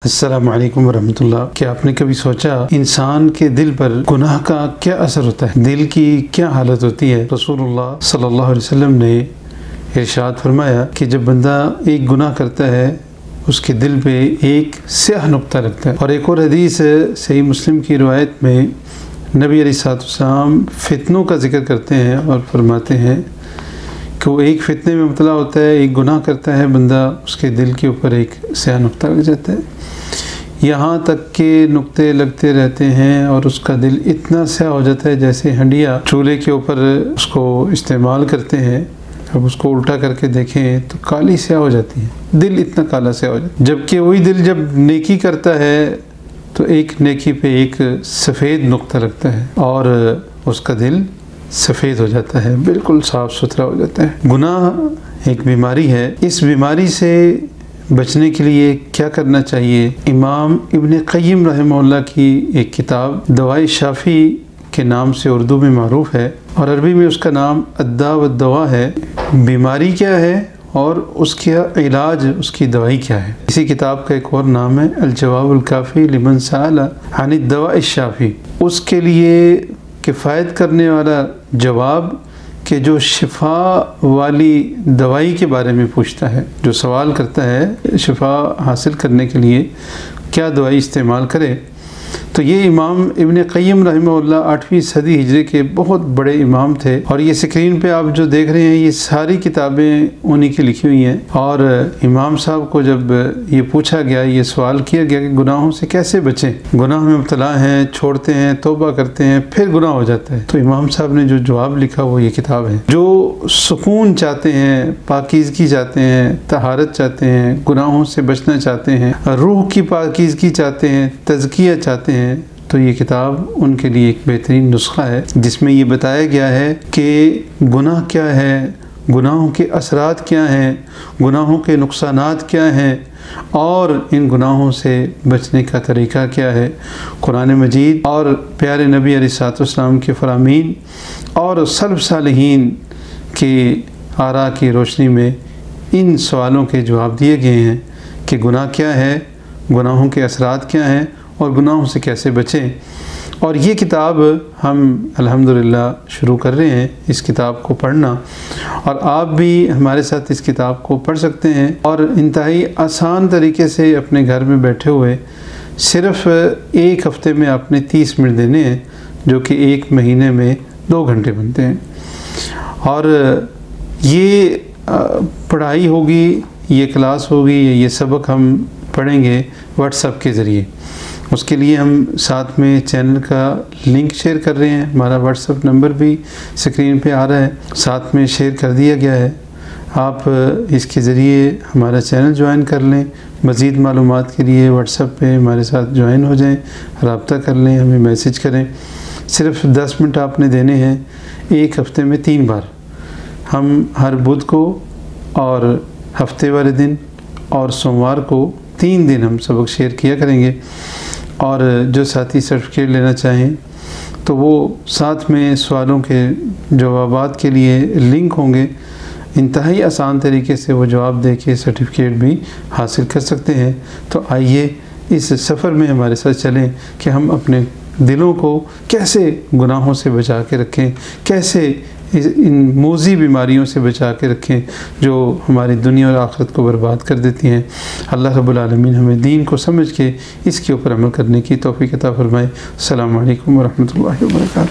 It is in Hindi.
अस्सलामु अलैकुम वरहमतुल्लाह। क्या आपने कभी सोचा इंसान के दिल पर गुनाह का क्या असर होता है, दिल की क्या हालत होती है। रसूलुल्लाह सल्लल्लाहु अलैहि वसल्लम ने इरशाद फरमाया कि जब बंदा एक गुनाह करता है उसके दिल पे एक स्याह नुक्ता लगता है। और एक और हदीस सही मुस्लिम की रिवायत में नबी अलैहिस्सलाम फितनों का जिक्र करते हैं और फरमाते हैं कि वो एक फितने में मुब्तला होता है, एक गुनाह करता है बंदा, उसके दिल के ऊपर एक स्याह नुक्ता लग जाता है। यहाँ तक के नुक्ते लगते रहते हैं और उसका दिल इतना स्याह हो जाता है जैसे हंडिया चूल्हे के ऊपर उसको इस्तेमाल करते हैं, अब उसको उल्टा करके देखें तो काली स्याह हो जाती है, दिल इतना काला स्याह हो जाता है। जबकि वही दिल जब नेकी करता है तो एक नेकी पे एक सफ़ेद नुक्ता लगता है और उसका दिल सफ़ेद हो जाता है, बिल्कुल साफ़ सुथरा हो जाता है। गुनाह एक बीमारी है, इस बीमारी से बचने के लिए क्या करना चाहिए। इमाम इब्न क़य्यिम रहमहुल्लाह की एक किताब दवाई शाफ़ी के नाम से उर्दू में मारूफ़ है और अरबी में उसका नाम अद्दा व दवा है। बीमारी क्या है और उसका इलाज, उसकी दवाई क्या है। इसी किताब का एक और नाम है अल जवाबुल काफ़ी लिमन सअला अन दवा शाफ़ी, उसके लिए किफ़ायत करने वाला जवाब कि जो शिफा वाली दवाई के बारे में पूछता है, जो सवाल करता है शिफा हासिल करने के लिए क्या दवाई इस्तेमाल करे। तो ये इमाम इब्न क़य्यिम रहमहुल्लाह 8वीं सदी हिजरी के बहुत बड़े इमाम थे और ये स्क्रीन पे आप जो देख रहे हैं ये सारी किताबें उन्हीं की लिखी हुई हैं। और इमाम साहब को जब ये पूछा गया, ये सवाल किया गया कि गुनाहों से कैसे बचें, गुनाह में मुब्तला हैं, छोड़ते हैं, तौबा करते हैं, फिर गुनाह हो जाता है, तो इमाम साहब ने जो जवाब लिखा वो ये किताब है। जो सुकून चाहते हैं, पाकीज़गी चाहते हैं, तहारत चाहते हैं, गुनाहों से बचना चाहते हैं, रूह की पाकीज़गी चाहते हैं, तज़किया चाहते हैं, तो ये किताब उनके लिए एक बेहतरीन नुस्खा है जिसमें ये बताया गया है कि गुनाह क्या है, गुनाहों के असरात क्या हैं, गुनाहों के नुकसानात क्या हैं और इन गुनाहों से बचने का तरीका क्या है। कुरान मजीद और प्यारे नबी अलैहिस्सलाम के फरामीन और सल्फ़ सालिहीन के आरा की रोशनी में इन सवालों के जवाब दिए गए हैं कि गुनाह क्या है, गुनाहों के असरात क्या हैं और गुनाहों से कैसे बचें। और ये किताब हम अल्हम्दुलिल्लाह शुरू कर रहे हैं इस किताब को पढ़ना, और आप भी हमारे साथ इस किताब को पढ़ सकते हैं और इंतहाई आसान तरीके से अपने घर में बैठे हुए सिर्फ़ एक हफ़्ते में आपने 30 मिनट देने हैं, जो कि एक महीने में 2 घंटे बनते हैं। और ये पढ़ाई होगी, ये क्लास होगी, ये सबक हम पढ़ेंगे व्हाट्सएप के ज़रिए। उसके लिए हम साथ में चैनल का लिंक शेयर कर रहे हैं, हमारा व्हाट्सएप नंबर भी स्क्रीन पे आ रहा है, साथ में शेयर कर दिया गया है। आप इसके ज़रिए हमारा चैनल ज्वाइन कर लें, मज़ीद मालूमात के लिए व्हाट्सएप पे हमारे साथ ज्वाइन हो जाएं, रब्ता कर लें, हमें मैसेज करें। सिर्फ़ 10 मिनट आपने देने हैं, एक हफ़्ते में 3 बार। हम हर बुध को और हफ्ते वाले दिन और सोमवार को 3 दिन हम सबक शेयर किया करेंगे। और जो साथी सर्टिफिकेट लेना चाहें तो वो साथ में सवालों के जवाबात के लिए लिंक होंगे, इंतहाई आसान तरीके से वो जवाब दे के सर्टिफिकेट भी हासिल कर सकते हैं। तो आइए इस सफ़र में हमारे साथ चलें कि हम अपने दिलों को कैसे गुनाहों से बचा के रखें, कैसे इन मोज़ी बीमारियों से बचा के रखें जो हमारी दुनिया और आखिरत को बर्बाद कर देती हैं। अल्लाह रब्बुल आलमीन हमें दीन को समझ के इसके ऊपर अमल करने की तौफ़ीक़ अता फ़रमाए। अस्सलामु अलैकुम व रहमतुल्लाहि व बरकातहू।